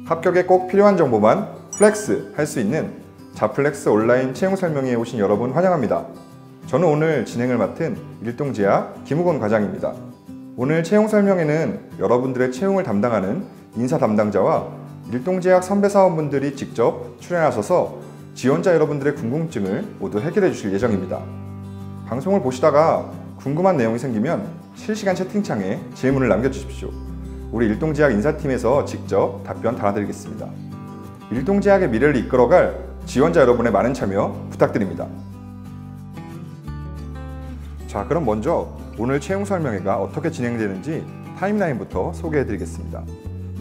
합격에 꼭 필요한 정보만 플렉스 할 수 있는 자플렉스 온라인 채용 설명회에 오신 여러분 환영합니다. 저는 오늘 진행을 맡은 일동제약 김우건 과장입니다. 오늘 채용 설명회는 여러분들의 채용을 담당하는 인사 담당자와 일동제약 선배 사원분들이 직접 출연하셔서 지원자 여러분들의 궁금증을 모두 해결해 주실 예정입니다. 방송을 보시다가 궁금한 내용이 생기면 실시간 채팅창에 질문을 남겨주십시오. 우리 일동제약 인사팀에서 직접 답변 달아드리겠습니다. 일동제약의 미래를 이끌어갈 지원자 여러분의 많은 참여 부탁드립니다. 자, 그럼 먼저 오늘 채용 설명회가 어떻게 진행되는지 타임라인부터 소개해드리겠습니다.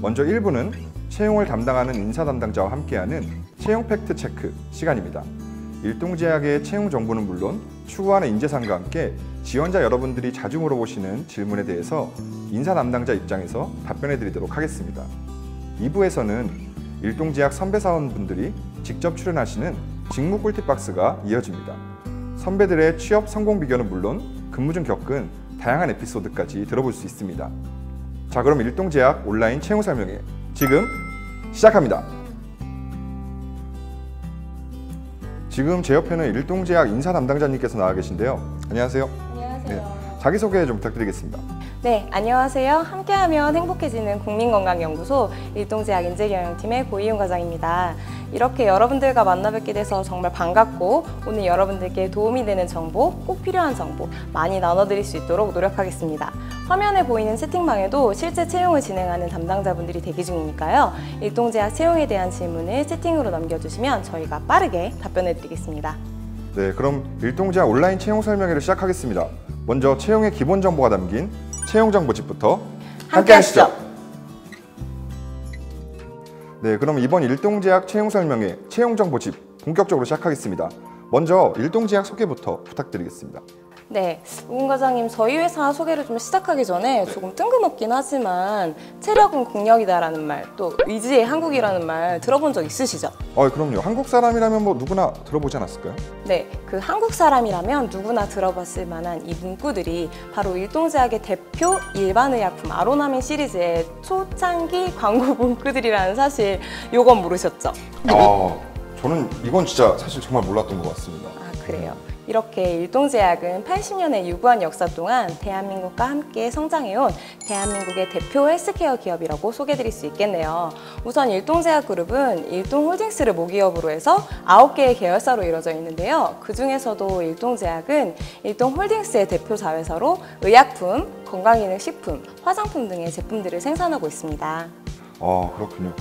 먼저 1부는 채용을 담당하는 인사 담당자와 함께하는 채용 팩트 체크 시간입니다. 일동제약의 채용 정보는 물론 추구하는 인재상과 함께 지원자 여러분들이 자주 물어보시는 질문에 대해서 인사 담당자 입장에서 답변해 드리도록 하겠습니다. 2부에서는 일동제약 선배 사원분들이 직접 출연하시는 직무 꿀팁 박스가 이어집니다. 선배들의 취업 성공 비결은 물론 근무 중 겪은 다양한 에피소드까지 들어볼 수 있습니다. 자, 그럼 일동제약 온라인 채용 설명회 지금 시작합니다. 지금 제 옆에는 일동제약 인사 담당자님께서 나와 계신데요. 안녕하세요. 안녕하세요. 네, 자기소개 좀 부탁드리겠습니다. 네, 안녕하세요. 함께하면 행복해지는 국민건강연구소 일동제약 인재경영팀의 고이윤 과장입니다. 이렇게 여러분들과 만나 뵙게 돼서 정말 반갑고 오늘 여러분들께 도움이 되는 정보, 꼭 필요한 정보 많이 나눠드릴 수 있도록 노력하겠습니다. 화면에 보이는 채팅방에도 실제 채용을 진행하는 담당자분들이 대기 중이니까요. 일동제약 채용에 대한 질문을 채팅으로 남겨주시면 저희가 빠르게 답변해드리겠습니다. 네, 그럼 일동제약 온라인 채용 설명회를 시작하겠습니다. 먼저 채용의 기본 정보가 담긴 채용 정보집부터 함께 하시죠. 네, 그럼 이번 일동제약 채용 설명회 채용 정보집 본격적으로 시작하겠습니다. 먼저 일동제약 소개부터 부탁드리겠습니다. 네, 우근 과장님, 저희 회사 소개를 좀 시작하기 전에 조금 뜬금없긴 하지만 체력은 국력이다라는 말, 또 의지의 한국이라는 말 들어본 적 있으시죠? 그럼요. 한국 사람이라면 뭐 누구나 들어보지 않았을까요? 네, 그 한국 사람이라면 누구나 들어봤을 만한 이 문구들이 바로 일동제약의 대표 일반의약품 아로나민 시리즈의 초창기 광고 문구들이라는 사실, 요건 모르셨죠? 저는 이건 진짜 사실 정말 몰랐던 것 같습니다. 그래요. 이렇게 일동제약은 80년의 유구한 역사 동안 대한민국과 함께 성장해온 대한민국의 대표 헬스케어 기업이라고 소개해드릴 수 있겠네요. 우선 일동제약 그룹은 일동홀딩스를 모기업으로 해서 9개의 계열사로 이루어져 있는데요. 그 중에서도 일동제약은 일동홀딩스의 대표 자회사로 의약품, 건강기능식품, 화장품 등의 제품들을 생산하고 있습니다. 그렇군요.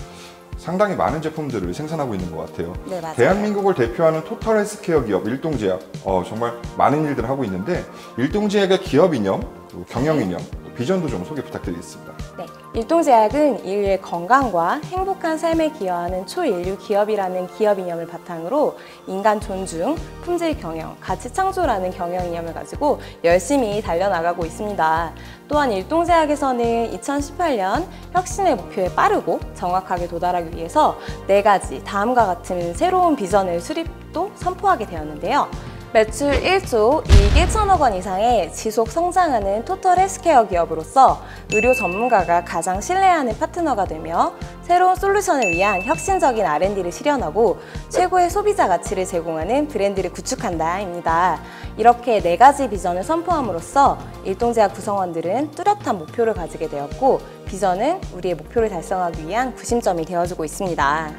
상당히 많은 제품들을 생산하고 있는 것 같아요. 네, 맞아요. 대한민국을 대표하는 토탈 헬스케어 기업 일동제약, 정말 많은 일들을 하고 있는데 일동제약의 기업 이념, 경영 이념, 비전도 좀 소개 부탁드리겠습니다. 네, 일동제약은 인류의 건강과 행복한 삶에 기여하는 초인류 기업이라는 기업 이념을 바탕으로 인간 존중, 품질 경영, 가치 창조라는 경영 이념을 가지고 열심히 달려나가고 있습니다. 또한 일동제약에서는 2018년 혁신의 목표에 빠르고 정확하게 도달하기 위해서 4가지 다음과 같은 새로운 비전을 수립도 선포하게 되었는데요. 매출 1조, 이익 1천억 원 이상의 지속 성장하는 토탈 헬스케어 기업으로서 의료 전문가가 가장 신뢰하는 파트너가 되며 새로운 솔루션을 위한 혁신적인 R&D를 실현하고 최고의 소비자 가치를 제공하는 브랜드를 구축한다입니다. 이렇게 4가지 비전을 선포함으로써 일동제약 구성원들은 뚜렷한 목표를 가지게 되었고 비전은 우리의 목표를 달성하기 위한 구심점이 되어주고 있습니다.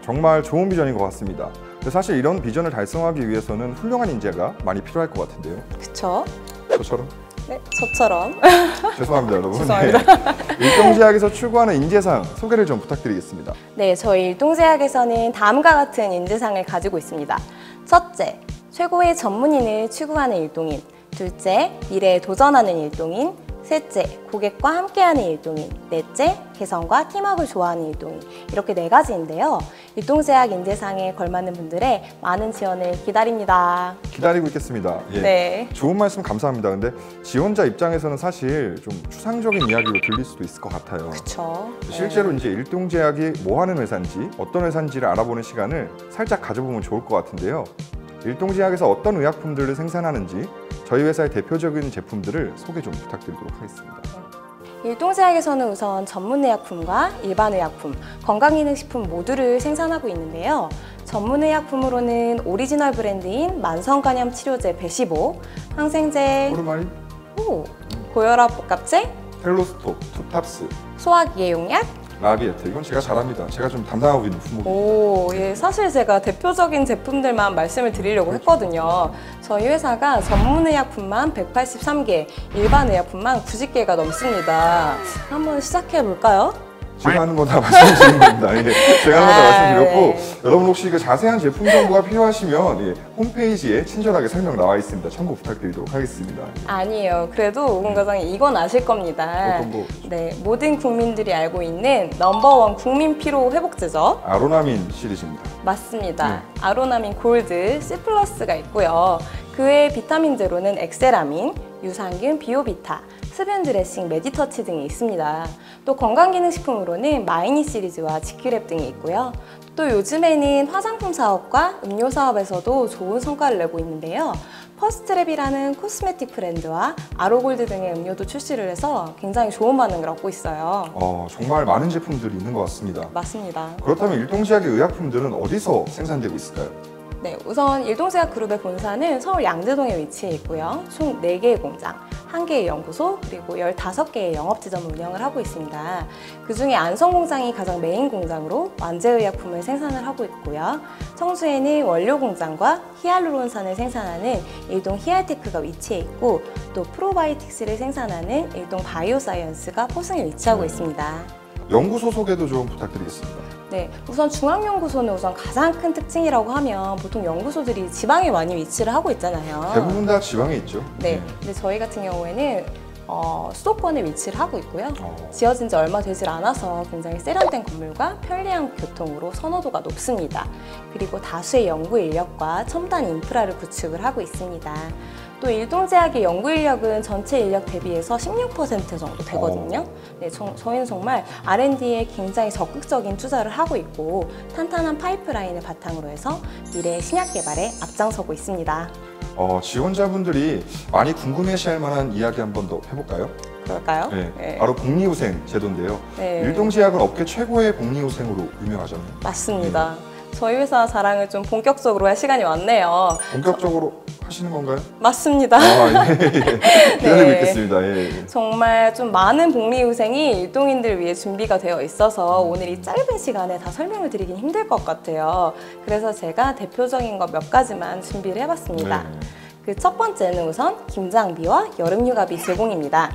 정말 좋은 비전인 것 같습니다. 사실 이런 비전을 달성하기 위해서는 훌륭한 인재가 많이 필요할 것 같은데요. 그쵸? 저처럼? 네, 저처럼. 죄송합니다, 여러분. 죄송합니다. 네. 일동제약에서 추구하는 인재상 소개를 좀 부탁드리겠습니다. 네, 저희 일동제약에서는 다음과 같은 인재상을 가지고 있습니다. 첫째, 최고의 전문인을 추구하는 일동인. 둘째, 미래에 도전하는 일동인. 셋째, 고객과 함께하는 일동인. 넷째, 개성과 팀워크를 좋아하는 일동인. 이렇게 4가지인데요. 일동제약 인재상에 걸맞는 분들의 많은 지원을 기다립니다. 기다리고 있겠습니다. 예. 네. 좋은 말씀 감사합니다. 근데 지원자 입장에서는 사실 좀 추상적인 이야기로 들릴 수도 있을 것 같아요. 그쵸. 실제로 이제 일동제약이 뭐 하는 회사인지, 어떤 회사인지를 알아보는 시간을 살짝 가져보면 좋을 것 같은데요. 일동제약에서 어떤 의약품들을 생산하는지 저희 회사의 대표적인 제품들을 소개 좀 부탁드리도록 하겠습니다. 일동제약에서는 우선 전문의약품과 일반의약품, 건강기능식품 모두를 생산하고 있는데요. 전문의약품으로는 오리지널 브랜드인 만성간염 치료제 베시보, 항생제, 호르마린, 고혈압 복합제, 텔로스톱, 투탑스, 소화기회용약, 라비에트. 이건 제가 잘합니다. 제가 좀 담당하고 있는 품목입니다. 오, 예, 사실 제가 대표적인 제품들만 말씀을 드리려고 했거든요. 저희 회사가 전문의약품만 183개, 일반의약품만 90개가 넘습니다. 한번 시작해 볼까요? 제가 하는 건 다 말씀드린 겁니다. 예, 제가 하는 건 다 말씀드렸고, 네. 여러분 혹시 그 자세한 제품 정보가 필요하시면 예, 홈페이지에 친절하게 설명 나와 있습니다. 참고 부탁드리도록 하겠습니다. 아니에요. 그래도 오금 과장님 이건 아실 겁니다. 어떤 거? 네, 모든 국민들이 알고 있는 넘버원 국민 피로 회복제죠. 아로나민 시리즈입니다. 맞습니다. 아로나민 골드, C 플러스가 있고요. 그 외 비타민제로는 엑세라민, 유산균, 비오비타, 흡연 드레싱, 메디터치 등이 있습니다. 또 건강기능식품으로는 마이니 시리즈와 지큐랩 등이 있고요. 또 요즘에는 화장품 사업과 음료 사업에서도 좋은 성과를 내고 있는데요. 퍼스트랩이라는 코스메틱 브랜드와 아로골드 등의 음료도 출시를 해서 굉장히 좋은 반응을 얻고 있어요. 정말 많은 제품들이 있는 것 같습니다. 맞습니다. 그렇다면 일동제약의 의약품들은 어디서 생산되고 있을까요? 네, 우선 일동제약 그룹의 본사는 서울 양재동에 위치해 있고요. 총 4개의 공장, 1개의 연구소, 그리고 15개의 영업지점을 운영을 하고 있습니다. 그중에 안성공장이 가장 메인 공장으로 완제의약품을 생산을 하고 있고요. 청주에는 원료 공장과 히알루론산을 생산하는 일동 히알테크가 위치해 있고, 또 프로바이오틱스를 생산하는 일동 바이오사이언스가 포승에 위치하고 있습니다. 연구소 소개도 좀 부탁드리겠습니다. 네, 우선 중앙연구소는 우선 가장 큰 특징이라고 하면 보통 연구소들이 지방에 많이 위치를 하고 있잖아요. 대부분 다 지방에 있죠. 네, 근데 저희 같은 경우에는 수도권에 위치를 하고 있고요. 어. 지어진 지 얼마 되질 않아서 굉장히 세련된 건물과 편리한 교통으로 선호도가 높습니다. 그리고 다수의 연구 인력과 첨단 인프라를 구축을 하고 있습니다. 또 일동제약의 연구 인력은 전체 인력 대비해서 16% 정도 되거든요. 네, 저희는 정말 R&D에 굉장히 적극적인 투자를 하고 있고 탄탄한 파이프라인을 바탕으로 해서 미래의 신약 개발에 앞장서고 있습니다. 지원자분들이 많이 궁금해하실 만한 이야기 한 번 더 해볼까요? 그럴까요? 네, 네. 바로 복리후생 제도인데요. 네. 일동제약은 업계 최고의 복리후생으로 유명하잖아요. 맞습니다. 저희 회사 자랑을 좀 본격적으로 할 시간이 왔네요. 본격적으로 하시는 건가요? 맞습니다. 예. 기다리고 네. 있겠습니다. 예. 정말 좀 많은 복리후생이 일동인들 위해 준비가 되어 있어서 오늘 이 짧은 시간에 다 설명을 드리긴 힘들 것 같아요. 그래서 제가 대표적인 것 몇 가지만 준비를 해봤습니다. 네. 그 첫 번째는 우선 김장비와 여름휴가비 제공입니다.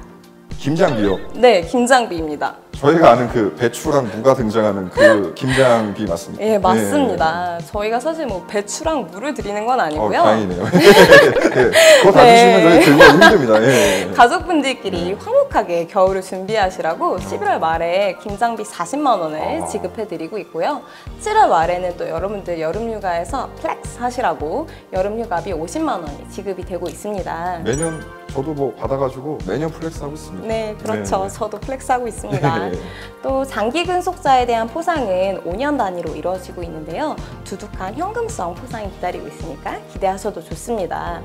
김장비요. 네, 김장비입니다. 저희가 아는 그 배추랑 무가 등장하는 그 김장비 맞습니까? 예, 맞습니다. 저희가 사실 뭐 배추랑 물을 드리는 건 아니고요. 다행이네요. 예, 그거 다 드시면 저희 들고 힘듭니다. 예. 가족분들끼리 화목하게 겨울을 준비하시라고 11월 말에 김장비 40만 원을 지급해드리고 있고요. 7월 말에는 또 여러분들 여름휴가에서 플렉스 하시라고 여름휴가비 50만 원이 지급이 되고 있습니다. 매년 저도 뭐 받아가지고 매년 플렉스하고 있습니다. 네, 그렇죠. 네. 저도 플렉스하고 있습니다. 네. 또 장기 근속자에 대한 포상은 5년 단위로 이루어지고 있는데요. 두둑한 현금성 포상이 기다리고 있으니까 기대하셔도 좋습니다.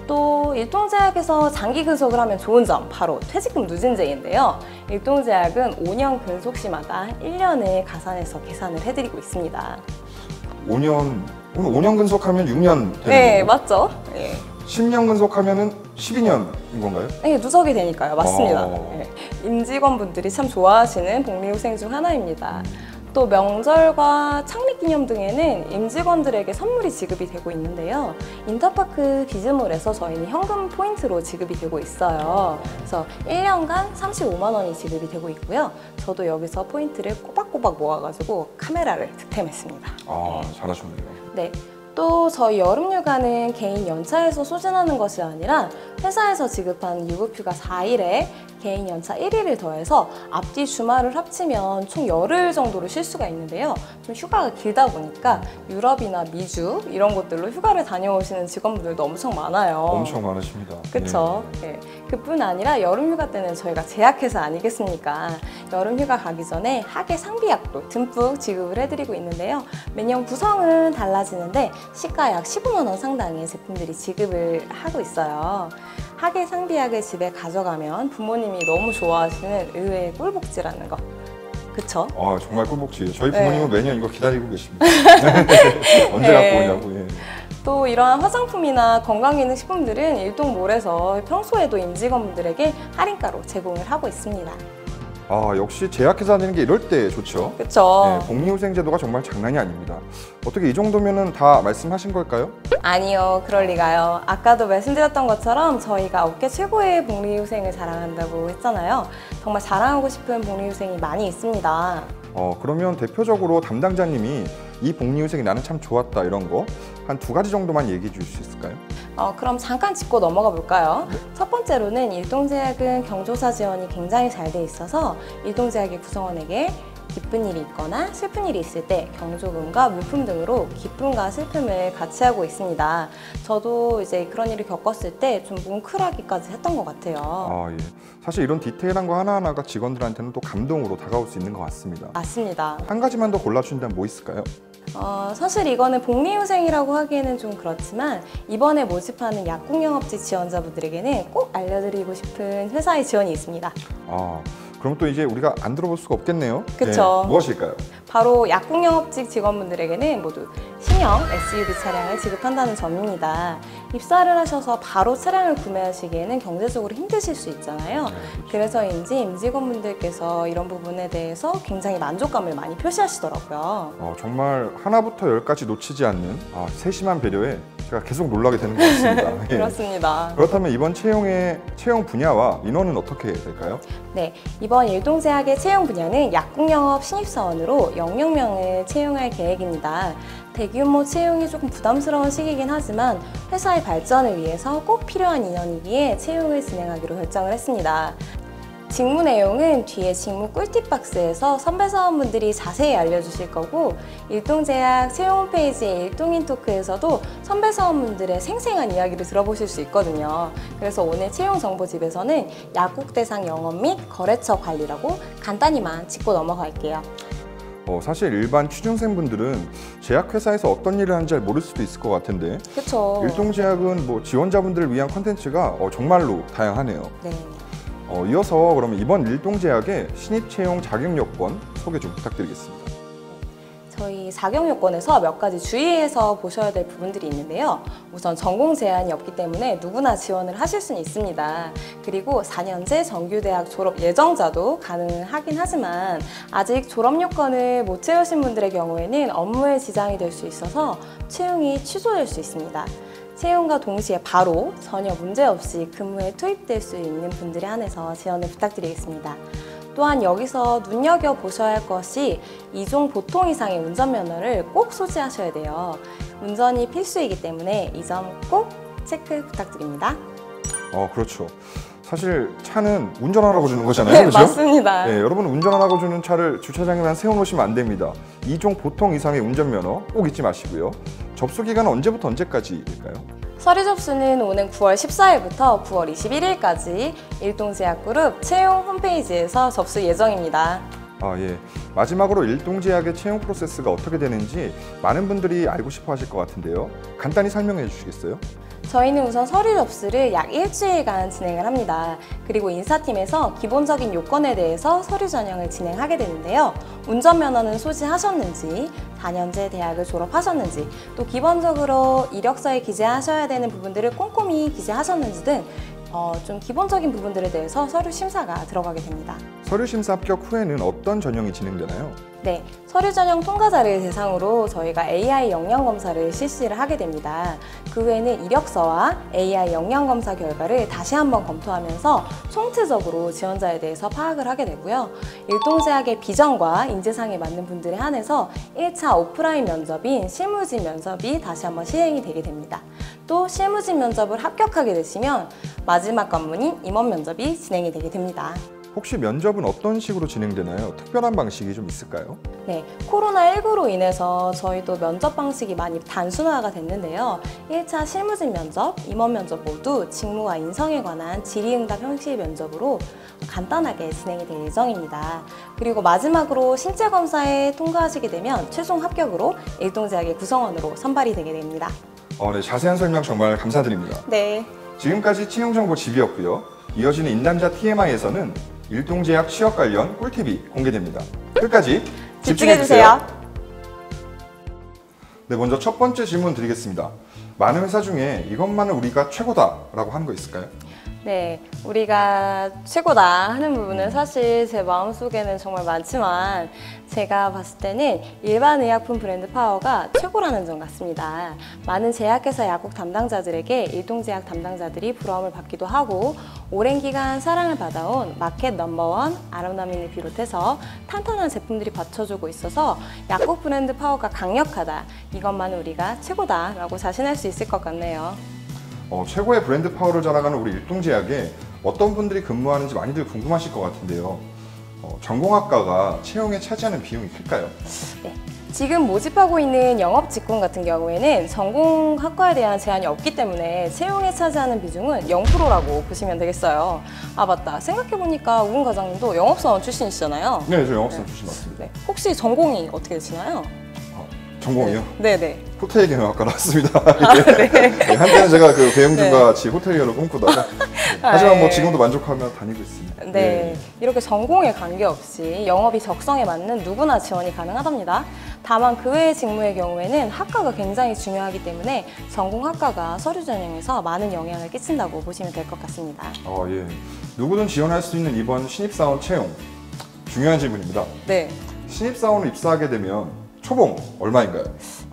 또 일동제약에서 장기 근속을 하면 좋은 점 바로 퇴직금 누진제인데요. 일동제약은 5년 근속 시마다 1년을 가산해서 계산을 해드리고 있습니다. 5년 근속하면 6년 되는 네, 거고 맞죠? 네. 10년 근속하면은 12년인 건가요? 네, 누적이 되니까요. 맞습니다. 어. 네. 임직원분들이 참 좋아하시는 복리후생 중 하나입니다. 또 명절과 창립기념 등에는 임직원들에게 선물이 지급이 되고 있는데요. 인터파크 비즈몰에서 저희는 현금 포인트로 지급이 되고 있어요. 그래서 1년간 35만 원이 지급이 되고 있고요. 저도 여기서 포인트를 꼬박꼬박 모아가지고 카메라를 득템했습니다. 잘하셨네요. 네. 또 저희 여름휴가는 개인 연차에서 소진하는 것이 아니라 회사에서 지급하는 유급휴가 4일에 개인 연차 1일을 더해서 앞뒤 주말을 합치면 총 열흘 정도를 쉴 수가 있는데요. 좀 휴가가 길다 보니까 유럽이나 미주 이런 곳들로 휴가를 다녀오시는 직원분들도 엄청 많아요. 엄청 많으십니다. 그렇죠. 네. 그뿐 아니라 여름휴가 때는 저희가 제약회사 아니겠습니까? 여름휴가 가기 전에 학예 상비약도 듬뿍 지급을 해드리고 있는데요. 매년 구성은 달라지는데 시가 약 15만 원 상당의 제품들이 지급을 하고 있어요. 학예 상비약을 집에 가져가면 부모님이 너무 좋아하시는 의외의 꿀복지라는 거. 그쵸? 아, 정말 꿀복지예요. 저희 네. 부모님은 매년 이거 기다리고 계십니다. 언제 갖고 오냐고. 예. 또 이러한 화장품이나 건강기능식품들은 일동몰에서 평소에도 임직원분들에게 할인가로 제공을 하고 있습니다. 아, 역시 제약회사 다니는 게 이럴 때 좋죠. 그쵸? 네, 복리후생 제도가 정말 장난이 아닙니다. 어떻게 이 정도면은 다 말씀하신 걸까요? 아니요, 그럴 리가요. 아까도 말씀드렸던 것처럼 저희가 업계 최고의 복리후생을 자랑한다고 했잖아요. 정말 자랑하고 싶은 복리후생이 많이 있습니다. 그러면 대표적으로 담당자님이 이 복리후생이 나는 참 좋았다 이런 거 한 2가지 정도만 얘기해 주실 수 있을까요? 그럼 잠깐 짚고 넘어가 볼까요? 첫 번째로는 일동제약은 경조사 지원이 굉장히 잘 돼 있어서 일동제약의 구성원에게 기쁜 일이 있거나 슬픈 일이 있을 때 경조금과 물품 등으로 기쁨과 슬픔을 같이 하고 있습니다. 저도 이제 그런 일을 겪었을 때 좀 뭉클하기까지 했던 것 같아요. 아, 예. 사실 이런 디테일한 거 하나하나가 직원들한테는 또 감동으로 다가올 수 있는 것 같습니다. 맞습니다. 한 가지만 더 골라주신다면 뭐 있을까요? 사실 이거는 복리후생이라고 하기에는 좀 그렇지만 이번에 모집하는 약국영업직 지원자분들에게는 꼭 알려드리고 싶은 회사의 지원이 있습니다. 아, 그럼 또 이제 우리가 안 들어볼 수가 없겠네요. 그쵸. 네, 무엇일까요? 바로 약국영업직 직원분들에게는 모두 신형 SUV 차량을 지급한다는 점입니다. 입사를 하셔서 바로 차량을 구매하시기에는 경제적으로 힘드실 수 있잖아요. 그래서인지 임직원분들께서 이런 부분에 대해서 굉장히 만족감을 많이 표시하시더라고요. 정말 하나부터 10까지 놓치지 않는 세심한 배려에 제가 계속 놀라게 되는 것 같습니다. 예. 그렇습니다. 그렇다면 이번 채용 분야와 인원은 어떻게 될까요? 네, 이번 일동제약의 채용 분야는 약국영업 신입사원으로 00명을 채용할 계획입니다. 대규모 채용이 조금 부담스러운 시기이긴 하지만 회사의 발전을 위해서 꼭 필요한 인원이기에 채용을 진행하기로 결정을 했습니다. 직무 내용은 뒤에 직무 꿀팁 박스에서 선배 사원분들이 자세히 알려주실 거고 일동제약 채용 홈페이지의 일동인 토크에서도 선배 사원분들의 생생한 이야기를 들어보실 수 있거든요. 그래서 오늘 채용 정보집에서는 약국 대상 영업 및 거래처 관리라고 간단히만 짚고 넘어갈게요. 사실 일반 취준생분들은 제약회사에서 어떤 일을 하는지 잘 모를 수도 있을 것 같은데 그렇죠. 일동제약은 지원자분들을 위한 콘텐츠가 정말로 다양하네요. 네. 이어서 그러면 이번 일동제약의 신입 채용 자격 요건 소개 좀 부탁드리겠습니다. 저희 자격 요건에서 몇 가지 주의해서 보셔야 될 부분들이 있는데요. 우선 전공 제한이 없기 때문에 누구나 지원을 하실 수는 있습니다. 그리고 4년제 정규대학 졸업 예정자도 가능하긴 하지만 아직 졸업 요건을 못 채우신 분들의 경우에는 업무에 지장이 될 수 있어서 채용이 취소될 수 있습니다. 채용과 동시에 바로 전혀 문제없이 근무에 투입될 수 있는 분들에 한해서 지원을 부탁드리겠습니다. 또한 여기서 눈여겨보셔야 할 것이 2종 보통 이상의 운전면허를 꼭 소지하셔야 돼요. 운전이 필수이기 때문에 이 점 꼭 체크 부탁드립니다. 그렇죠. 사실 차는 운전하라고 주는 거잖아요. 네, 그렇죠? 맞습니다. 네, 여러분은 운전하라고 주는 차를 주차장에만 세워놓으시면 안 됩니다. 2종 보통 이상의 운전면허 꼭 잊지 마시고요. 접수 기간은 언제부터 언제까지일까요? 서류 접수는 오는 9월 14일부터 9월 21일까지 일동제약그룹 채용 홈페이지에서 접수 예정입니다. 예. 마지막으로 일동제약의 채용 프로세스가 어떻게 되는지 많은 분들이 알고 싶어 하실 것 같은데요. 간단히 설명해 주시겠어요? 저희는 우선 서류 접수를 약 일주일간 진행을 합니다. 그리고 인사팀에서 기본적인 요건에 대해서 서류 전형을 진행하게 되는데요. 운전면허는 소지하셨는지, 4년제 대학을 졸업하셨는지, 또 기본적으로 이력서에 기재하셔야 되는 부분들을 꼼꼼히 기재하셨는지 등 좀 기본적인 부분들에 대해서 서류 심사가 들어가게 됩니다. 서류 심사 합격 후에는 어떤 전형이 진행되나요? 네, 서류 전형 통과자를 대상으로 저희가 AI 역량 검사를 실시를 하게 됩니다. 그 후에는 이력서와 AI 역량 검사 결과를 다시 한번 검토하면서 총체적으로 지원자에 대해서 파악을 하게 되고요. 일동제약의 비전과 인재상에 맞는 분들에 한해서 1차 오프라인 면접인 실무진 면접이 다시 한번 시행이 되게 됩니다. 또 실무진 면접을 합격하게 되시면 마지막 관문인 임원 면접이 진행이 되게 됩니다. 혹시 면접은 어떤 식으로 진행되나요? 특별한 방식이 좀 있을까요? 네, 코로나19로 인해서 저희도 면접 방식이 많이 단순화가 됐는데요. 1차 실무진 면접, 임원 면접 모두 직무와 인성에 관한 질의응답 형식 면접으로 간단하게 진행이 될 예정입니다. 그리고 마지막으로 신체 검사에 통과하시게 되면 최종 합격으로 일동제약의 구성원으로 선발이 되게 됩니다. 네, 자세한 설명 정말 감사드립니다. 네. 지금까지 채용정보 집이었고요. 이어지는 인담자 TMI에서는 일동제약 취업 관련 꿀팁이 공개됩니다. 끝까지 집중해주세요. 네, 먼저 첫 번째 질문 드리겠습니다. 많은 회사 중에 이것만은 우리가 최고다라고 하는 거 있을까요? 네, 우리가 최고다 하는 부분은 사실 제 마음속에는 정말 많지만 제가 봤을 때는 일반 의약품 브랜드 파워가 최고라는 점 같습니다. 많은 제약회사 약국 담당자들에게 일동제약 담당자들이 부러움을 받기도 하고 오랜 기간 사랑을 받아온 마켓 넘버원 아로나민을 비롯해서 탄탄한 제품들이 받쳐주고 있어서 약국 브랜드 파워가 강력하다. 이것만은 우리가 최고다라고 자신할 수 있을 것 같네요. 최고의 브랜드 파워를 자랑하는 우리 일동제약에 어떤 분들이 근무하는지 많이들 궁금하실 것 같은데요. 전공학과가 채용에 차지하는 비용이 클까요? 네. 지금 모집하고 있는 영업 직군 같은 경우에는 전공학과에 대한 제한이 없기 때문에 채용에 차지하는 비중은 0%라고 보시면 되겠어요. 아 맞다. 생각해보니까 우은 과장님도 영업사원 출신이시잖아요. 네, 저 영업사원 출신 맞습니다. 네. 혹시 전공이 어떻게 되시나요? 전공이요? 네네. 호텔 경영학과 나왔습니다. 네. 네, 한때는 제가 그 배영준과 같이 호텔리어를 꿈꾸다가 하지만 뭐 네. 지금도 만족하며 다니고 있습니다. 네, 이렇게 전공에 관계없이 영업이 적성에 맞는 누구나 지원이 가능하답니다. 다만 그 외의 직무의 경우에는 학과가 굉장히 중요하기 때문에 전공학과가 서류 전형에서 많은 영향을 끼친다고 보시면 될 것 같습니다. 예. 누구든 지원할 수 있는 이번 신입사원 채용 중요한 질문입니다. 네. 신입사원을 입사하게 되면 초봉 얼마인가요?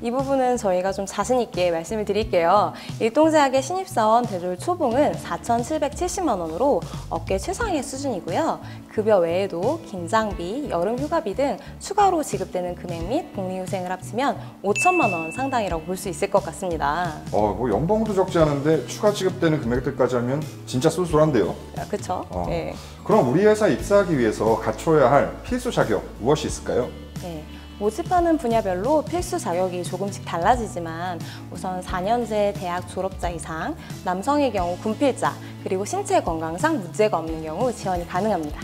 이 부분은 저희가 좀 자신 있게 말씀을 드릴게요. 일동제약의 신입사원 대졸 초봉은 4,770만 원으로 업계 최상의 수준이고요. 급여 외에도 긴장비, 여름휴가비 등 추가로 지급되는 금액 및 복리후생을 합치면 5천만 원 상당이라고 볼 수 있을 것 같습니다. 뭐 연봉도 적지 않은데 추가 지급되는 금액들까지 하면 진짜 쏠쏠한데요. 그렇죠? 네. 그럼 우리 회사에 입사하기 위해서 갖춰야 할 필수 자격 무엇이 있을까요? 네. 모집하는 분야별로 필수 자격이 조금씩 달라지지만 우선 4년제 대학 졸업자 이상, 남성의 경우 군필자, 그리고 신체 건강상 문제가 없는 경우 지원이 가능합니다.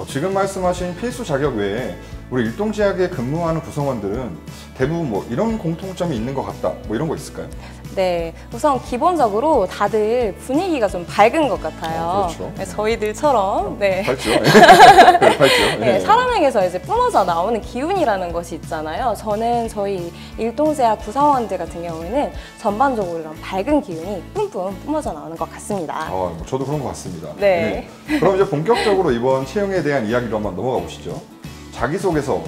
지금 말씀하신 필수 자격 외에 우리 일동제약에 근무하는 구성원들은 대부분 뭐 이런 공통점이 있는 것 같다, 뭐 이런 거 있을까요? 네, 우선 기본적으로 다들 분위기가 좀 밝은 것 같아요. 그렇죠. 네, 저희들처럼. 네. 밝죠. 네, 밝죠. 네, 사람에게서 이제 뿜어져 나오는 기운이라는 것이 있잖아요. 저는 저희 일동제약 구성원들 같은 경우에는 전반적으로 이런 밝은 기운이 뿜뿜 뿜어져 나오는 것 같습니다. 저도 그런 것 같습니다. 네. 그럼 이제 본격적으로 이번 채용에 대한 이야기로 한번 넘어가 보시죠. 자기소개서,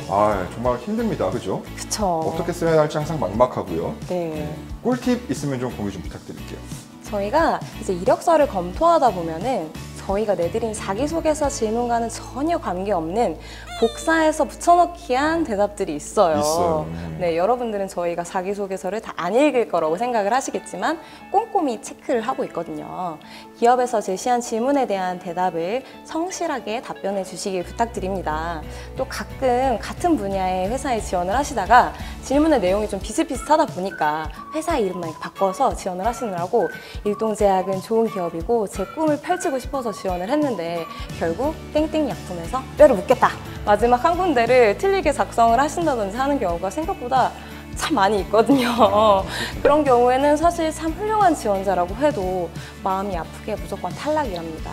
정말 힘듭니다. 그죠? 그쵸. 어떻게 써야 할지 항상 막막하고요. 네. 꿀팁 있으면 좀 공유 좀 부탁드릴게요. 저희가 이제 이력서를 검토하다 보면은 저희가 내드린 자기소개서 질문과는 전혀 관계없는 복사해서 붙여넣기한 대답들이 있어요. 네, 여러분들은 저희가 자기소개서를 다 안 읽을 거라고 생각을 하시겠지만 꼼꼼히 체크를 하고 있거든요. 기업에서 제시한 질문에 대한 대답을 성실하게 답변해 주시길 부탁드립니다. 또 가끔 같은 분야의 회사에 지원을 하시다가 질문의 내용이 좀 비슷비슷하다 보니까 회사 이름만 바꿔서 지원을 하시느라고 일동제약은 좋은 기업이고 제 꿈을 펼치고 싶어서 지원을 했는데 결국 땡땡 약품에서 뼈를 묻겠다. 마지막 한 군데를 틀리게 작성을 하신다든지 하는 경우가 생각보다 참 많이 있거든요. 그런 경우에는 사실 참 훌륭한 지원자라고 해도 마음이 아프게 무조건 탈락이랍니다.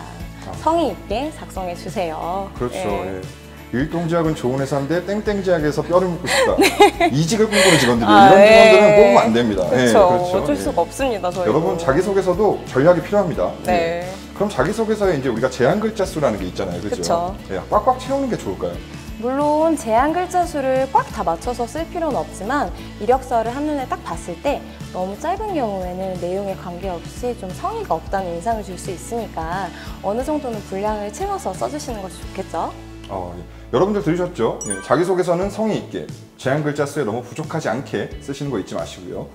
성의 있게 작성해 주세요. 그렇죠. 네. 일동제약은 좋은 회사인데 땡땡제약에서 뼈를 묻고 싶다. 이직을 꿈꾸는 직원들이에요. 이런 네. 직원들은 뽑으면 안 됩니다. 그렇죠. 어쩔 수가 없습니다. 저희 여러분 자기소개서도 전략이 필요합니다. 네. 그럼 자기소개서에 이제 우리가 제한 글자 수라는 게 있잖아요. 그렇죠? 꽉꽉 채우는 게 좋을까요? 물론 제한 글자 수를 꽉 다 맞춰서 쓸 필요는 없지만 이력서를 한눈에 딱 봤을 때 너무 짧은 경우에는 내용에 관계없이 좀 성의가 없다는 인상을 줄 수 있으니까 어느 정도는 분량을 채워서 써주시는 것이 좋겠죠? 여러분들 들으셨죠? 자기소개서는 성의 있게 제한 글자 수에 너무 부족하지 않게 쓰시는 거 잊지 마시고요.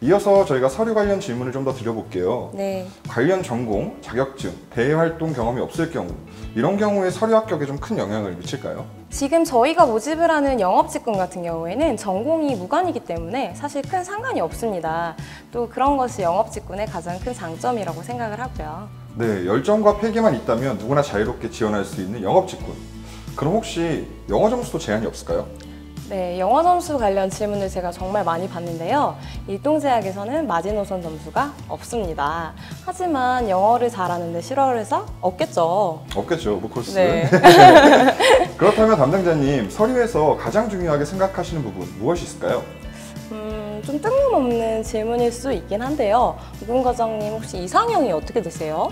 이어서 저희가 서류 관련 질문을 좀 더 드려볼게요. 네. 관련 전공, 자격증, 대외 활동 경험이 없을 경우 이런 경우에 서류 합격에 좀 큰 영향을 미칠까요? 지금 저희가 모집을 하는 영업직군 같은 경우에는 전공이 무관이기 때문에 사실 큰 상관이 없습니다. 또 그런 것이 영업직군의 가장 큰 장점이라고 생각을 하고요. 네, 열정과 패기만 있다면 누구나 자유롭게 지원할 수 있는 영업직군. 그럼 혹시 영어 점수도 제한이 없을까요? 네, 영어 점수 관련 질문을 제가 정말 많이 받는데요. 일동제약에서는 마지노선 점수가 없습니다. 하지만 영어를 잘하는데 싫어를 해서 없겠죠. 없겠죠, 뭐 코스. 네. 그렇다면 담당자님, 서류에서 가장 중요하게 생각하시는 부분 무엇이 있을까요? 좀 뜬금없는 질문일 수 있긴 한데요. 우군과장님 혹시 이상형이 어떻게 되세요?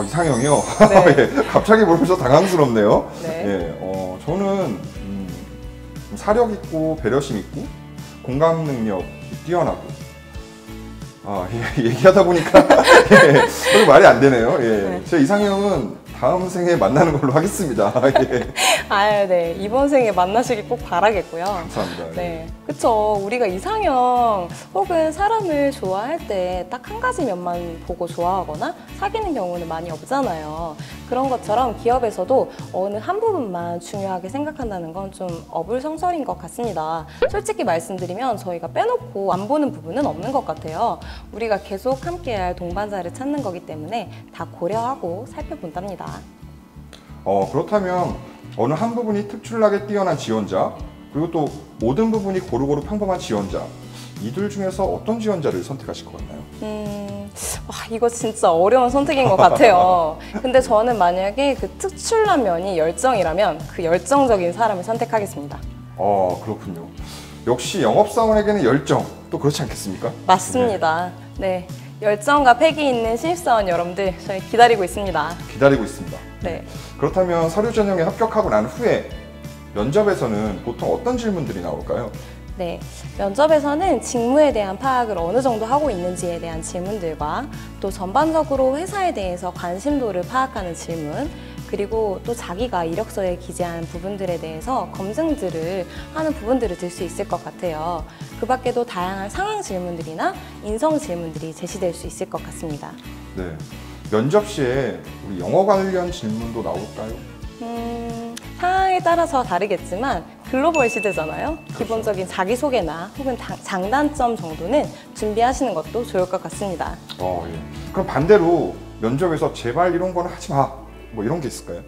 이상형이요? 네. 예, 갑자기 물어보셔서 당황스럽네요. 네. 예, 저는 좀 사력 있고 배려심 있고 공감 능력이 뛰어나고 얘기하다 보니까 예, 말이 안 되네요. 예. 네. 제 이상형은 다음 생에 만나는 걸로 하겠습니다. 예. 네. 이번 생에 만나시길 꼭 바라겠고요. 감사합니다. 네. 그쵸. 우리가 이상형 혹은 사람을 좋아할 때 딱 한 가지 면만 보고 좋아하거나 사귀는 경우는 많이 없잖아요. 그런 것처럼 기업에서도 어느 한 부분만 중요하게 생각한다는 건 좀 어불성설인 것 같습니다. 솔직히 말씀드리면 저희가 빼놓고 안 보는 부분은 없는 것 같아요. 우리가 계속 함께할 동반자를 찾는 거기 때문에 다 고려하고 살펴본답니다. 그렇다면 어느 한 부분이 특출나게 뛰어난 지원자, 그리고 또 모든 부분이 고루고루 평범한 지원자, 이들 중에서 어떤 지원자를 선택하실 것 같나요? 이거 진짜 어려운 선택인 것 같아요. 근데 저는 만약에 그 특출난 면이 열정이라면 그 열정적인 사람을 선택하겠습니다. 그렇군요. 역시 영업사원에게는 열정, 또 그렇지 않겠습니까? 맞습니다. 네. 열정과 패기 있는 신입사원 여러분들 저희 기다리고 있습니다. 기다리고 있습니다. 네. 그렇다면 서류 전형에 합격하고 난 후에 면접에서는 보통 어떤 질문들이 나올까요? 네, 면접에서는 직무에 대한 파악을 어느 정도 하고 있는지에 대한 질문들과 또 전반적으로 회사에 대해서 관심도를 파악하는 질문, 그리고 또 자기가 이력서에 기재한 부분들에 대해서 검증들을 하는 부분들을 들 수 있을 것 같아요. 그 밖에도 다양한 상황 질문들이나 인성 질문들이 제시될 수 있을 것 같습니다. 네, 면접 시에 우리 영어 관련 질문도 나올까요? 상황에 따라서 다르겠지만 글로벌 시대잖아요. 그렇죠. 기본적인 자기소개나 혹은 장단점 정도는 준비하시는 것도 좋을 것 같습니다. 예. 그럼 반대로 면접에서 제발 이런 거는 하지 마, 뭐 이런 게 있을까요?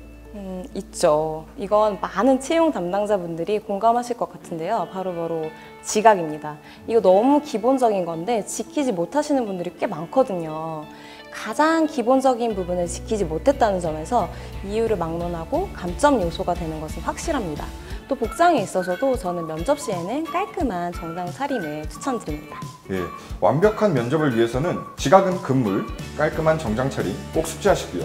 있죠. 이건 많은 채용 담당자분들이 공감하실 것 같은데요. 바로 지각입니다. 이거 너무 기본적인 건데 지키지 못하시는 분들이 꽤 많거든요. 가장 기본적인 부분을 지키지 못했다는 점에서 이유를 막론하고 감점 요소가 되는 것은 확실합니다. 또 복장에 있어서도 저는 면접 시에는 깔끔한 정장 차림을 추천드립니다. 예, 완벽한 면접을 위해서는 지각은 금물, 깔끔한 정장 차림 꼭 숙지하시고요.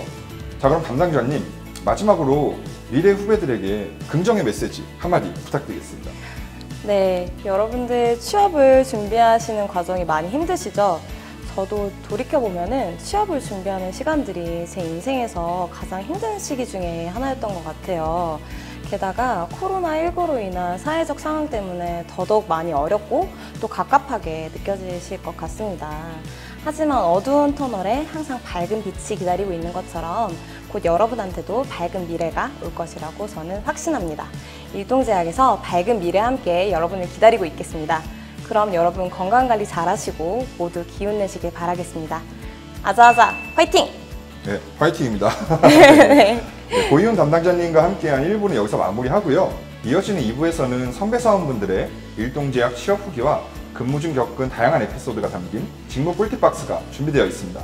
자, 그럼 담당자님, 마지막으로 미래 후배들에게 긍정의 메시지 한마디 부탁드리겠습니다. 네, 여러분들 취업을 준비하시는 과정이 많이 힘드시죠? 저도 돌이켜보면은 취업을 준비하는 시간들이 제 인생에서 가장 힘든 시기 중에 하나였던 것 같아요. 게다가 코로나19로 인한 사회적 상황 때문에 더더욱 많이 어렵고 또 갑갑하게 느껴지실 것 같습니다. 하지만 어두운 터널에 항상 밝은 빛이 기다리고 있는 것처럼 곧 여러분한테도 밝은 미래가 올 것이라고 저는 확신합니다. 일동제약에서 밝은 미래와 함께 여러분을 기다리고 있겠습니다. 그럼 여러분 건강관리 잘하시고 모두 기운 내시길 바라겠습니다. 아자아자 화이팅! 네, 화이팅입니다. 네. 네, 고이훈 담당자님과 함께한 1부는 여기서 마무리하고요. 이어지는 2부에서는 선배 사원분들의 일동제약 취업 후기와 근무 중 겪은 다양한 에피소드가 담긴 직무 꿀팁박스가 준비되어 있습니다.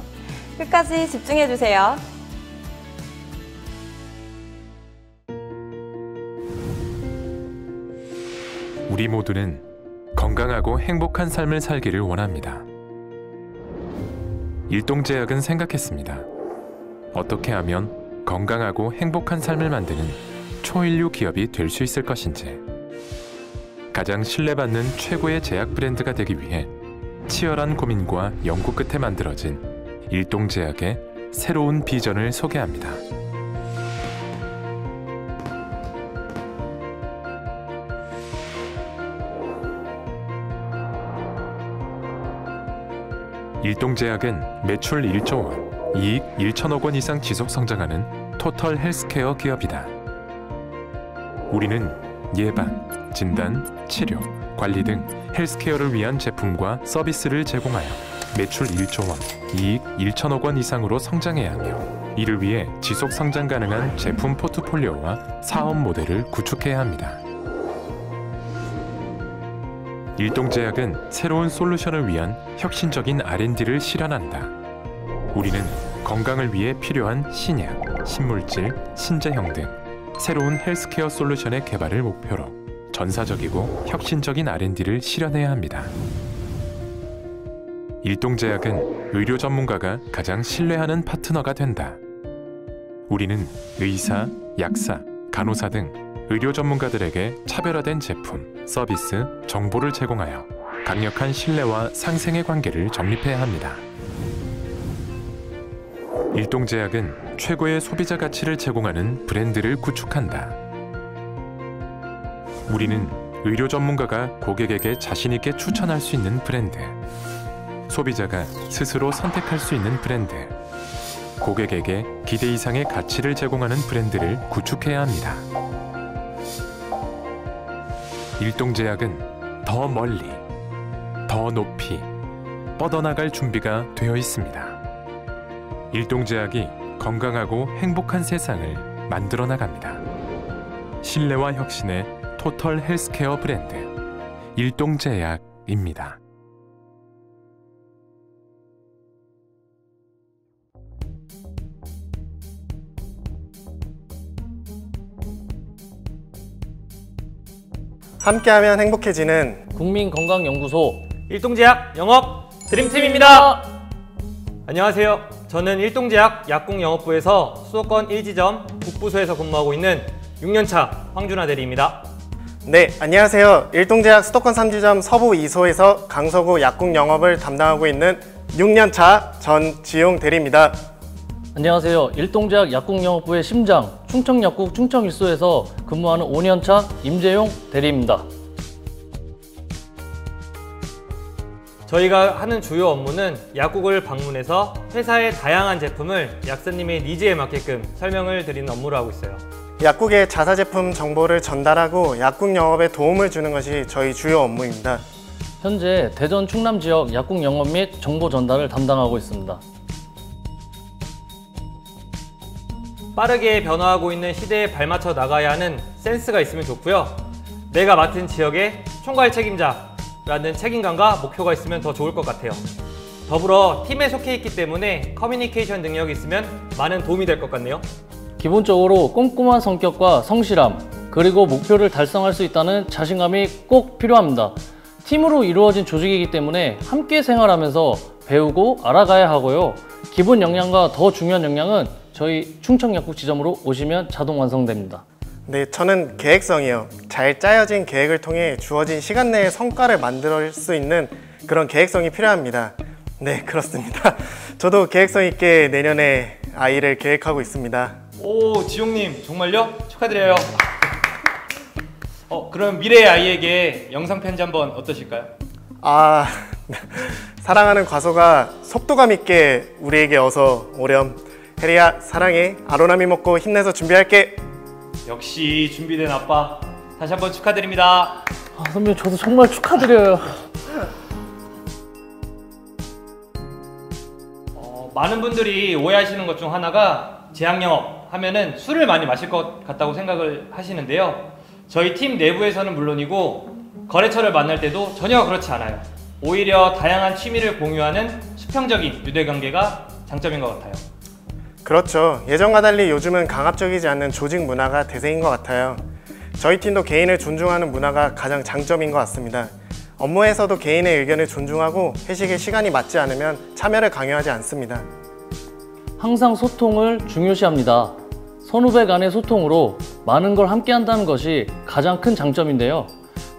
끝까지 집중해주세요. 우리 모두는 건강하고 행복한 삶을 살기를 원합니다. 일동제약은 생각했습니다. 어떻게 하면 건강하고 행복한 삶을 만드는 초인류 기업이 될 수 있을 것인지, 가장 신뢰받는 최고의 제약 브랜드가 되기 위해 치열한 고민과 연구 끝에 만들어진 일동제약의 새로운 비전을 소개합니다. 일동제약은 매출 1조 원, 이익 1천억 원 이상 지속 성장하는 토털 헬스케어 기업이다. 우리는 예방, 진단, 치료, 관리 등 헬스케어를 위한 제품과 서비스를 제공하여 매출 1조 원, 이익 1천억 원 이상으로 성장해야 하며, 이를 위해 지속 성장 가능한 제품 포트폴리오와 사업 모델을 구축해야 합니다. 일동제약은 새로운 솔루션을 위한 혁신적인 R&D를 실현한다. 우리는 건강을 위해 필요한 신약, 신물질, 신제형 등 새로운 헬스케어 솔루션의 개발을 목표로 전사적이고 혁신적인 R&D를 실현해야 합니다. 일동제약은 의료 전문가가 가장 신뢰하는 파트너가 된다. 우리는 의사, 약사, 간호사 등 의료 전문가들에게 차별화된 제품, 서비스, 정보를 제공하여 강력한 신뢰와 상생의 관계를 정립해야 합니다. 일동제약은 최고의 소비자 가치를 제공하는 브랜드를 구축한다. 우리는 의료 전문가가 고객에게 자신 있게 추천할 수 있는 브랜드, 소비자가 스스로 선택할 수 있는 브랜드, 고객에게 기대 이상의 가치를 제공하는 브랜드를 구축해야 합니다. 일동제약은 더 멀리, 더 높이 뻗어나갈 준비가 되어 있습니다. 일동제약이 건강하고 행복한 세상을 만들어 나갑니다. 신뢰와 혁신의 토털 헬스케어 브랜드 일동제약입니다. 함께하면 행복해지는 국민건강연구소 일동제약 영업 드림팀입니다. 안녕하세요. 저는 일동제약 약국영업부에서 수도권 1지점 북부소에서 근무하고 있는 6년차 황준하 대리입니다. 네, 안녕하세요. 일동제약 수도권 3지점 서부 2소에서 강서구 약국 영업을 담당하고 있는 6년차 전지용 대리입니다. 안녕하세요. 일동제약 약국영업부의 심장 충청약국 충청 1소에서 근무하는 5년차 임재용 대리입니다. 저희가 하는 주요 업무는 약국을 방문해서 회사의 다양한 제품을 약사님의 니즈에 맞게끔 설명을 드리는 업무를 하고 있어요. 약국의 자사제품 정보를 전달하고 약국 영업에 도움을 주는 것이 저희 주요 업무입니다. 현재 대전 충남 지역 약국 영업 및 정보 전달을 담당하고 있습니다. 빠르게 변화하고 있는 시대에 발맞춰 나가야 하는 센스가 있으면 좋고요. 내가 맡은 지역의 총괄 책임자라는 책임감과 목표가 있으면 더 좋을 것 같아요. 더불어 팀에 속해 있기 때문에 커뮤니케이션 능력이 있으면 많은 도움이 될 것 같네요. 기본적으로 꼼꼼한 성격과 성실함, 그리고 목표를 달성할 수 있다는 자신감이 꼭 필요합니다. 팀으로 이루어진 조직이기 때문에 함께 생활하면서 배우고 알아가야 하고요. 기본 역량과 더 중요한 역량은 저희 충청약국 지점으로 오시면 자동 완성됩니다. 네, 저는 계획성이요. 잘 짜여진 계획을 통해 주어진 시간 내에 성과를 만들 수 있는 그런 계획성이 필요합니다. 네, 그렇습니다. 저도 계획성 있게 내년에 아이를 계획하고 있습니다. 오, 지용님 정말요? 축하드려요. 그럼 미래의 아이에게 영상 편지 한번 어떠실까요? 사랑하는 과소가 속도감 있게 우리에게 어서 오렴. 혜리야, 사랑해. 아로나미 먹고 힘내서 준비할게. 역시 준비된 아빠. 다시 한번 축하드립니다. 선배님, 저도 정말 축하드려요. 많은 분들이 오해하시는 것 중 하나가 제약영업 하면은 술을 많이 마실 것 같다고 생각을 하시는데요. 저희 팀 내부에서는 물론이고 거래처를 만날 때도 전혀 그렇지 않아요. 오히려 다양한 취미를 공유하는 수평적인 유대관계가 장점인 것 같아요. 그렇죠. 예전과 달리 요즘은 강압적이지 않는 조직 문화가 대세인 것 같아요. 저희 팀도 개인을 존중하는 문화가 가장 장점인 것 같습니다. 업무에서도 개인의 의견을 존중하고 회식에 시간이 맞지 않으면 참여를 강요하지 않습니다. 항상 소통을 중요시합니다. 선후배 간의 소통으로 많은 걸 함께 한다는 것이 가장 큰 장점인데요.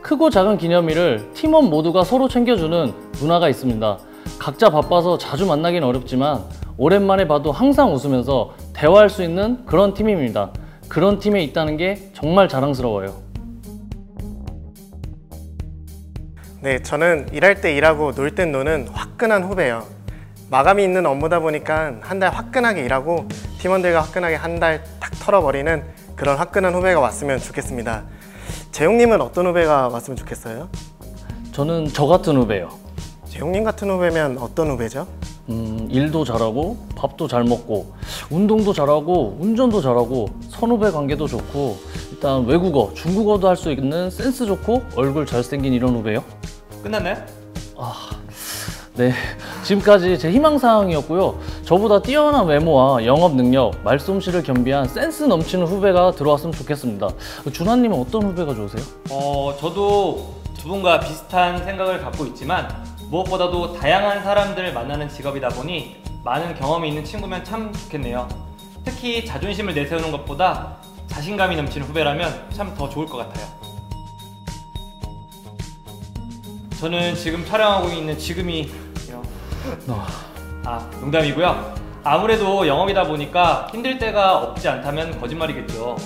크고 작은 기념일을 팀원 모두가 서로 챙겨주는 문화가 있습니다. 각자 바빠서 자주 만나긴 어렵지만 오랜만에 봐도 항상 웃으면서 대화할 수 있는 그런 팀입니다. 그런 팀에 있다는 게 정말 자랑스러워요. 네, 저는 일할 때 일하고 놀 땐 노는 화끈한 후배예요. 마감이 있는 업무다 보니까 한 달 화끈하게 일하고 팀원들과 화끈하게 한 달 탁 털어버리는 그런 화끈한 후배가 왔으면 좋겠습니다. 재용님은 어떤 후배가 왔으면 좋겠어요? 저는 저 같은 후배요. 재용님 같은 후배면 어떤 후배죠? 일도 잘하고 밥도 잘 먹고 운동도 잘하고 운전도 잘하고 선후배 관계도 좋고 일단 외국어, 중국어도 할 수 있는 센스 좋고 얼굴 잘생긴 이런 후배요. 끝났나요? 네, 지금까지 제 희망사항이었고요. 저보다 뛰어난 외모와 영업 능력, 말솜씨를 겸비한 센스 넘치는 후배가 들어왔으면 좋겠습니다. 준하님은 어떤 후배가 좋으세요? 저도 두 분과 비슷한 생각을 갖고 있지만 무엇보다도 다양한 사람들을 만나는 직업이다 보니 많은 경험이 있는 친구면 참 좋겠네요. 특히 자존심을 내세우는 것보다 자신감이 넘치는 후배라면 참 더 좋을 것 같아요. 저는 지금 촬영하고 있는 지금이 농담이고요. 아무래도 영업이다 보니까 힘들 때가 없지 않다면 거짓말이겠죠.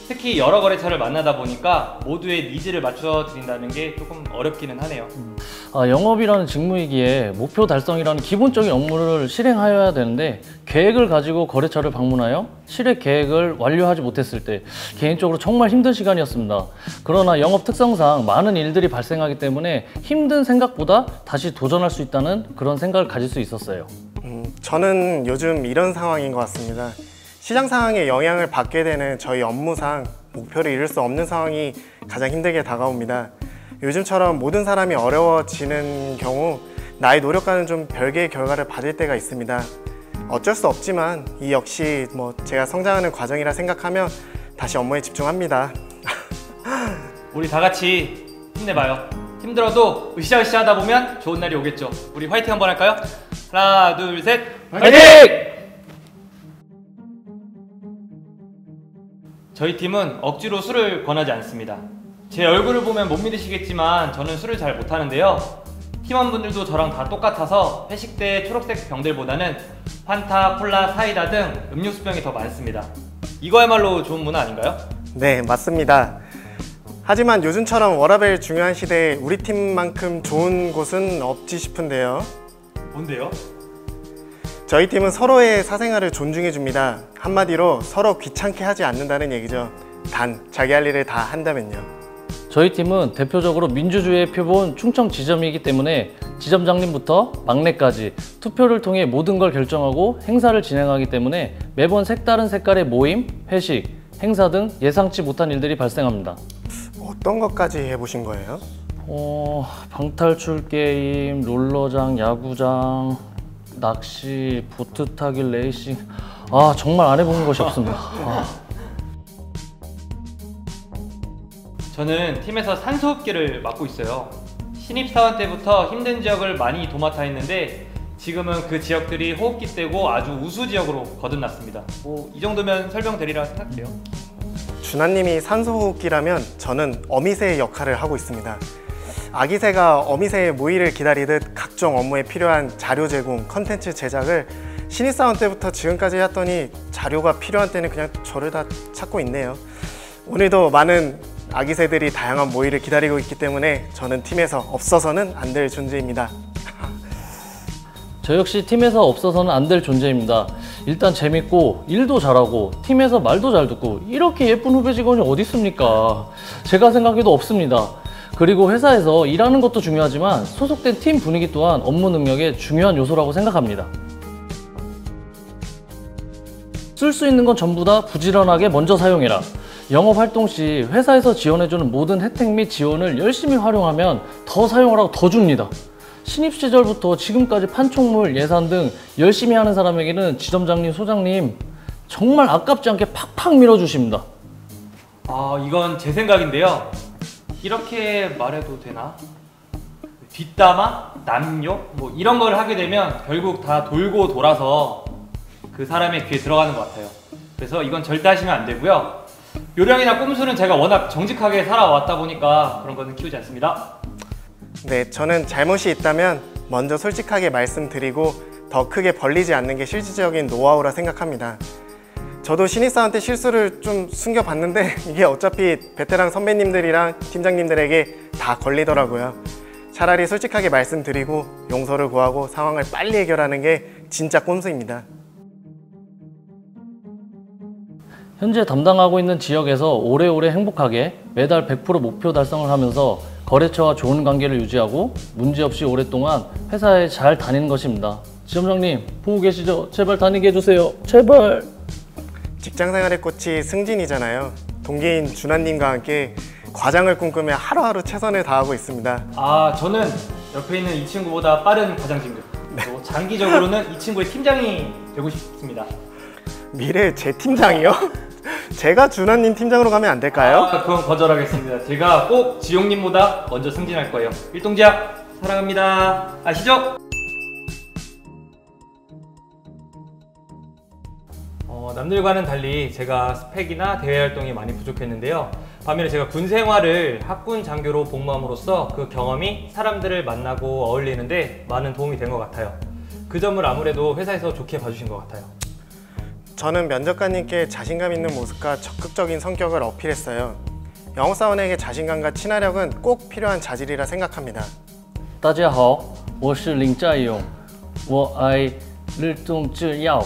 특히 여러 거래처를 만나다 보니까 모두의 니즈를 맞춰 드린다는 게 조금 어렵기는 하네요. 영업이라는 직무이기에 목표 달성이라는 기본적인 업무를 실행하여야 되는데 계획을 가지고 거래처를 방문하여 실행 계획을 완료하지 못했을 때 개인적으로 정말 힘든 시간이었습니다. 그러나 영업 특성상 많은 일들이 발생하기 때문에 힘든 생각보다 다시 도전할 수 있다는 그런 생각을 가질 수 있었어요. 저는 요즘 이런 상황인 것 같습니다. 시장 상황에 영향을 받게 되는 저희 업무상 목표를 이룰 수 없는 상황이 가장 힘들게 다가옵니다. 요즘처럼 모든 사람이 어려워지는 경우 나의 노력과는 좀 별개의 결과를 받을 때가 있습니다. 어쩔 수 없지만 이 역시 제가 성장하는 과정이라 생각하며 다시 업무에 집중합니다. 우리 다 같이 힘내봐요. 힘들어도 으쌰으쌰 하다 보면 좋은 날이 오겠죠. 우리 화이팅 한번 할까요? 하나, 둘, 셋. 화이팅! 저희 팀은 억지로 술을 권하지 않습니다. 제 얼굴을 보면 못 믿으시겠지만 저는 술을 잘 못하는데요. 팀원분들도 저랑 다 똑같아서 회식 때 초록색 병들보다는 판타, 콜라, 사이다 등 음료수병이 더 많습니다. 이거야말로 좋은 문화 아닌가요? 네, 맞습니다. 하지만 요즘처럼 워라밸 중요한 시대에 우리 팀만큼 좋은 곳은 없지 싶은데요. 뭔데요? 저희 팀은 서로의 사생활을 존중해 줍니다. 한마디로 서로 귀찮게 하지 않는다는 얘기죠. 단 자기 할 일을 다 한다면요. 저희 팀은 대표적으로 민주주의의 표본 충청 지점이기 때문에 지점장님부터 막내까지 투표를 통해 모든 걸 결정하고 행사를 진행하기 때문에 매번 색다른 색깔의 모임, 회식, 행사 등 예상치 못한 일들이 발생합니다. 어떤 것까지 해보신 거예요? 방탈출 게임, 롤러장, 야구장, 낚시, 보트 타기, 레이싱. 정말 안 해본 것이 없습니다. 저는 팀에서 산소흡기를 맡고 있어요. 신입사원 때부터 힘든 지역을 많이 도맡아 했는데 지금은 그 지역들이 호흡기 떼고 아주 우수 지역으로 거듭났습니다. 이 정도면 설명되리라 생각해요. 준하님이 산소호흡기라면 저는 어미새의 역할을 하고 있습니다. 아기새가 어미새의 모이를 기다리듯 각종 업무에 필요한 자료 제공, 컨텐츠 제작을 신입사원 때부터 지금까지 했더니 자료가 필요한 때는 그냥 저를 다 찾고 있네요. 오늘도 많은 아기새들이 다양한 모이를 기다리고 있기 때문에 저는 팀에서 없어서는 안 될 존재입니다. 저 역시 팀에서 없어서는 안 될 존재입니다. 일단 재밌고 일도 잘하고 팀에서 말도 잘 듣고 이렇게 예쁜 후배 직원이 어디 있습니까? 제가 생각해도 없습니다. 그리고 회사에서 일하는 것도 중요하지만 소속된 팀 분위기 또한 업무 능력의 중요한 요소라고 생각합니다. 쓸 수 있는 건 전부 다 부지런하게 먼저 사용해라. 영업 활동 시 회사에서 지원해주는 모든 혜택 및 지원을 열심히 활용하면 더 사용을 하고 더 줍니다. 신입 시절부터 지금까지 판촉물, 예산 등 열심히 하는 사람에게는 지점장님, 소장님 정말 아깝지 않게 팍팍 밀어주십니다. 이건 제 생각인데요. 이렇게 말해도 되나? 뒷담화, 남욕 이런 걸 하게 되면 결국 다 돌고 돌아서 그 사람의 귀에 들어가는 것 같아요. 그래서 이건 절대 하시면 안 되고요. 요령이나 꼼수는 제가 워낙 정직하게 살아왔다 보니까 그런 거는 키우지 않습니다. 네, 저는 잘못이 있다면 먼저 솔직하게 말씀드리고 더 크게 벌리지 않는 게 실질적인 노하우라 생각합니다. 저도 신입사원 때 실수를 좀 숨겨봤는데 이게 어차피 베테랑 선배님들이랑 팀장님들에게 다 걸리더라고요. 차라리 솔직하게 말씀드리고 용서를 구하고 상황을 빨리 해결하는 게 진짜 꼼수입니다. 현재 담당하고 있는 지역에서 오래오래 행복하게 매달 100% 목표 달성을 하면서 거래처와 좋은 관계를 유지하고 문제없이 오랫동안 회사에 잘 다니는 것입니다. 지점장님 보고 계시죠? 제발 다니게 해주세요. 제발. 직장생활의 꽃이 승진이잖아요. 동기인 준하님과 함께 과장을 꿈꾸며 하루하루 최선을 다하고 있습니다. 아, 저는 옆에 있는 이 친구보다 빠른 과장 진급. 또 장기적으로는 이 친구의 팀장이 되고 싶습니다. 미래 제 팀장이요? 제가 준하님 팀장으로 가면 안 될까요? 아, 그건 거절하겠습니다. 제가 꼭 지용님보다 먼저 승진할 거예요. 일동제약 사랑합니다. 아시죠? 남들과는 달리 제가 스펙이나 대외 활동이 많이 부족했는데요. 반면에 제가 군 생활을 학군 장교로 복무함으로써 그 경험이 사람들을 만나고 어울리는데 많은 도움이 된 것 같아요. 그 점을 아무래도 회사에서 좋게 봐주신 것 같아요. 저는 면접관님께 자신감 있는 모습과 적극적인 성격을 어필했어요. 영업사원에게 자신감과 친화력은 꼭 필요한 자질이라 생각합니다. 大家好，我是林在勇，我爱日动制药。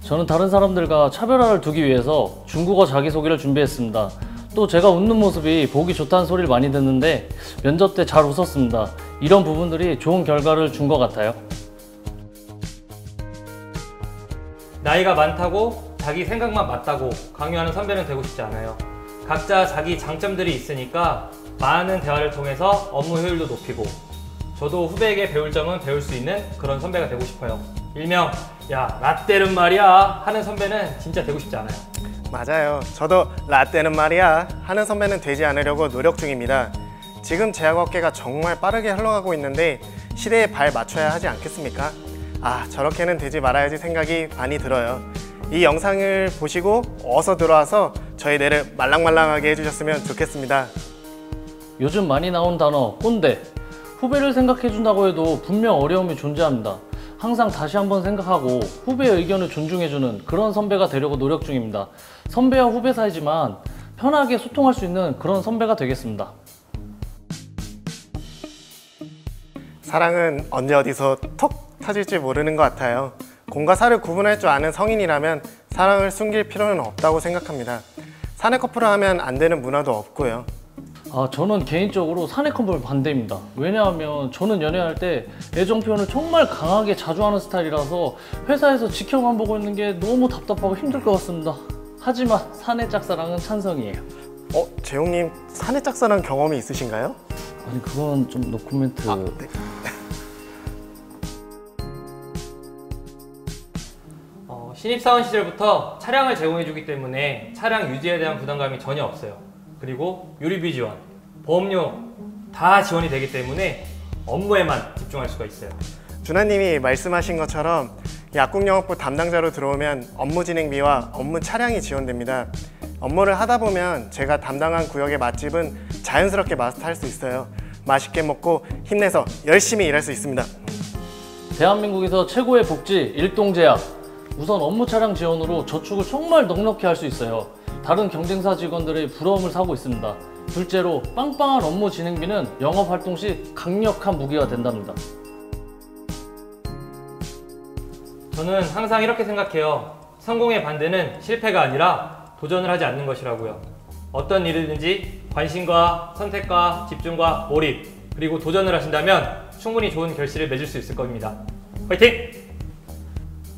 저는 다른 사람들과 차별화를 두기 위해서 중국어 자기소개를 준비했습니다. 또 제가 웃는 모습이 보기 좋다는 소리를 많이 듣는데 면접 때 잘 웃었습니다. 이런 부분들이 좋은 결과를 준 것 같아요. 나이가 많다고 자기 생각만 맞다고 강요하는 선배는 되고 싶지 않아요. 각자 자기 장점들이 있으니까 많은 대화를 통해서 업무 효율도 높이고 저도 후배에게 배울 점은 배울 수 있는 그런 선배가 되고 싶어요. 일명 야 라떼는 말이야 하는 선배는 진짜 되고 싶지 않아요. 맞아요. 저도 라떼는 말이야 하는 선배는 되지 않으려고 노력 중입니다. 지금 제약업계가 정말 빠르게 흘러가고 있는데 시대에 발 맞춰야 하지 않겠습니까? 아, 저렇게는 되지 말아야지 생각이 많이 들어요. 이 영상을 보시고 어서 들어와서 저희 뇌를 말랑말랑하게 해주셨으면 좋겠습니다. 요즘 많이 나온 단어 꼰대. 후배를 생각해준다고 해도 분명 어려움이 존재합니다. 항상 다시 한번 생각하고 후배의 의견을 존중해주는 그런 선배가 되려고 노력 중입니다. 선배와 후배 사이지만 편하게 소통할 수 있는 그런 선배가 되겠습니다. 사랑은 언제 어디서 톡 터질지 모르는 것 같아요. 공과 사를 구분할 줄 아는 성인이라면 사랑을 숨길 필요는 없다고 생각합니다. 사내 커플을 하면 안 되는 문화도 없고요. 저는 개인적으로 사내 커플 반대입니다. 왜냐하면 저는 연애할 때 애정 표현을 정말 강하게 자주 하는 스타일이라서 회사에서 지켜만 보고 있는 게 너무 답답하고 힘들 것 같습니다. 하지만 사내 짝사랑은 찬성이에요. 재용님 사내 짝사랑 경험이 있으신가요? 아니 그건 좀 노코멘트. 네. 신입사원 시절부터 차량을 제공해주기 때문에 차량 유지에 대한 부담감이 전혀 없어요. 그리고 유류비 지원, 보험료 다 지원이 되기 때문에 업무에만 집중할 수가 있어요. 준하님이 말씀하신 것처럼 약국영업부 담당자로 들어오면 업무 진행비와 업무 차량이 지원됩니다. 업무를 하다 보면 제가 담당한 구역의 맛집은 자연스럽게 마스터할 수 있어요. 맛있게 먹고 힘내서 열심히 일할 수 있습니다. 대한민국에서 최고의 복지 일동제약. 우선 업무 차량 지원으로 저축을 정말 넉넉히 할 수 있어요. 다른 경쟁사 직원들의 부러움을 사고 있습니다. 둘째로 빵빵한 업무 진행비는 영업 활동 시 강력한 무기가 된답니다. 저는 항상 이렇게 생각해요. 성공의 반대는 실패가 아니라 도전을 하지 않는 것이라고요. 어떤 일이든지 관심과 선택과 집중과 몰입 그리고 도전을 하신다면 충분히 좋은 결실을 맺을 수 있을 겁니다. 화이팅!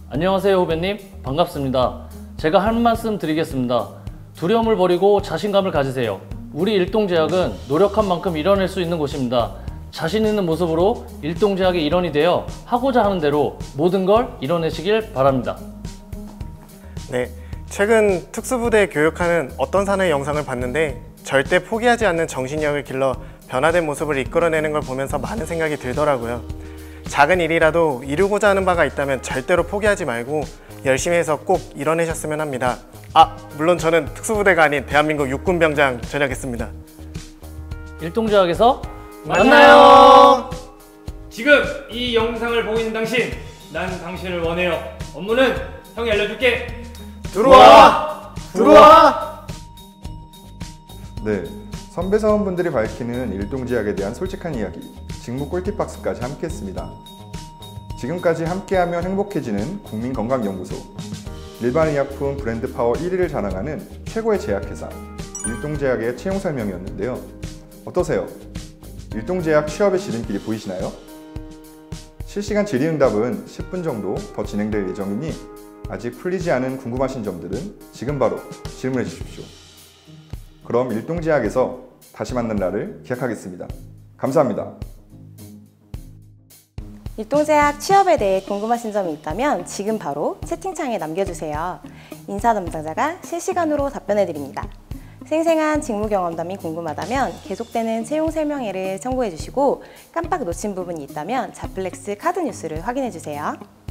안녕하세요 후배님, 반갑습니다. 제가 할 말씀 드리겠습니다. 두려움을 버리고 자신감을 가지세요. 우리 일동제약은 노력한 만큼 이뤄낼 수 있는 곳입니다. 자신 있는 모습으로 일동제약의 일원이 되어 하고자 하는 대로 모든 걸 이뤄내시길 바랍니다. 네, 최근 특수부대 교육하는 어떤 사내의 영상을 봤는데 절대 포기하지 않는 정신력을 길러 변화된 모습을 이끌어내는 걸 보면서 많은 생각이 들더라고요. 작은 일이라도 이루고자 하는 바가 있다면 절대로 포기하지 말고 열심히 해서 꼭 이뤄내셨으면 합니다. 물론 저는 특수부대가 아닌 대한민국 육군병장 전역했습니다. 일동제약에서 만나요! 지금 이 영상을 보고 있는 당신, 난 당신을 원해요. 업무는 형이 알려줄게. 들어와! 들어와! 네, 선배 사원분들이 밝히는 일동제약에 대한 솔직한 이야기, 직무 꿀팁박스까지 함께했습니다. 지금까지 함께하면 행복해지는 국민건강연구소, 일반의약품 브랜드 파워 1위를 자랑하는 최고의 제약회사 일동제약의 채용 설명이었는데요. 어떠세요? 일동제약 취업의 지름길이 보이시나요? 실시간 질의응답은 10분 정도 더 진행될 예정이니 아직 풀리지 않은 궁금하신 점들은 지금 바로 질문해 주십시오. 그럼 일동제약에서 다시 만난 날을 기약하겠습니다. 감사합니다. 율동제약 취업에 대해 궁금하신 점이 있다면 지금 바로 채팅창에 남겨주세요. 인사 담당자가 실시간으로 답변해드립니다. 생생한 직무 경험담이 궁금하다면 계속되는 채용 설명회를 참고해주시고 깜빡 놓친 부분이 있다면 자플렉스 카드 뉴스를 확인해주세요.